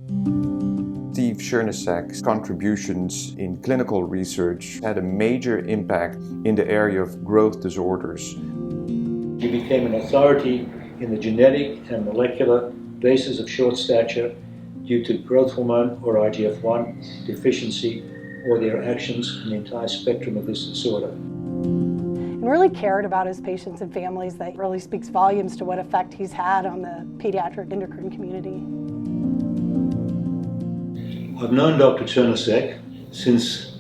Steve Chernausek's contributions in clinical research had a major impact in the area of growth disorders. He became an authority in the genetic and molecular basis of short stature due to growth hormone or IGF-1 deficiency or their actions in the entire spectrum of this disorder. And really cared about his patients and families. That really speaks volumes to what effect he's had on the pediatric endocrine community. I've known Dr. Chernausek since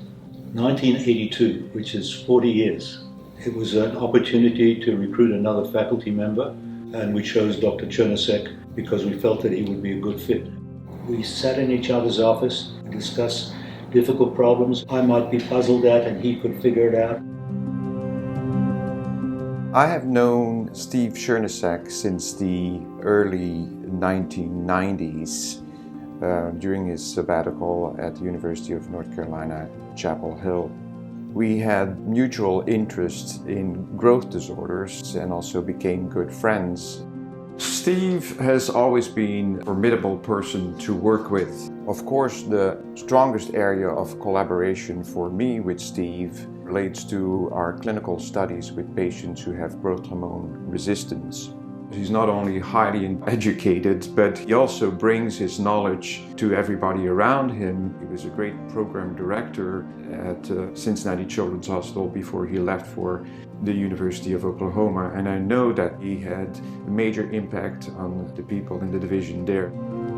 1982, which is 40 years. It was an opportunity to recruit another faculty member, and we chose Dr. Chernausek because we felt that he would be a good fit. We sat in each other's office and discussed difficult problems I might be puzzled at and he could figure it out. I have known Steve Chernausek since the early 1990s during his sabbatical at the University of North Carolina, Chapel Hill. We had mutual interest in growth disorders and also became good friends. Steve has always been a formidable person to work with. Of course, the strongest area of collaboration for me with Steve relates to our clinical studies with patients who have growth hormone resistance. He's not only highly educated, but he also brings his knowledge to everybody around him. He was a great program director at Cincinnati Children's Hospital before he left for the University of Oklahoma, and I know that he had a major impact on the people in the division there.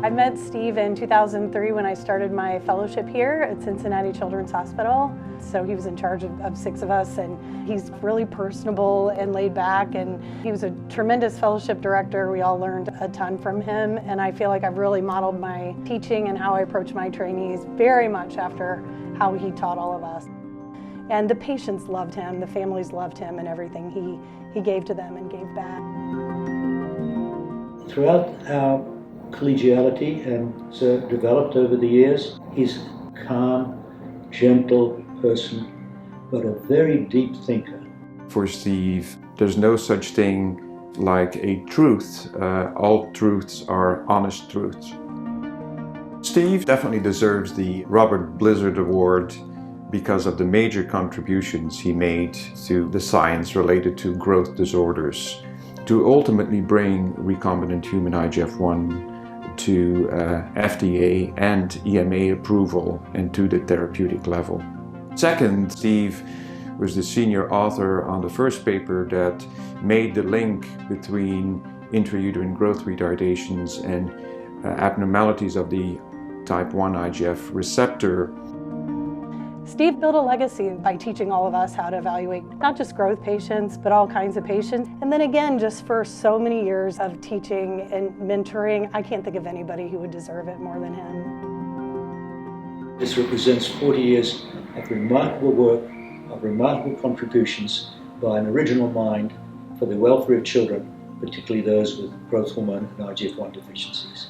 I met Steve in 2003 when I started my fellowship here at Cincinnati Children's Hospital. So he was in charge of 6 of us, and he's really personable and laid back, and he was a tremendous fellowship director. We all learned a ton from him, and I feel like I've really modeled my teaching and how I approach my trainees very much after how he taught all of us. And the patients loved him, the families loved him, and everything he gave to them and gave back. Throughout our collegiality and so developed over the years, he's a calm, gentle person, but a very deep thinker. For Steve, there's no such thing like a truth. All truths are honest truths. Steve definitely deserves the Robert Blizzard Award because of the major contributions he made to the science related to growth disorders, to ultimately bring recombinant human IGF-1 to FDA and EMA approval and to the therapeutic level. Second, Steve was the senior author on the first paper that made the link between intrauterine growth retardations and abnormalities of the type 1 IGF receptor. Steve built a legacy by teaching all of us how to evaluate not just growth patients, but all kinds of patients. And then again, just for so many years of teaching and mentoring, I can't think of anybody who would deserve it more than him. This represents 40 years of remarkable work, of remarkable contributions by an original mind for the welfare of children, particularly those with growth hormone and IGF-1 deficiencies.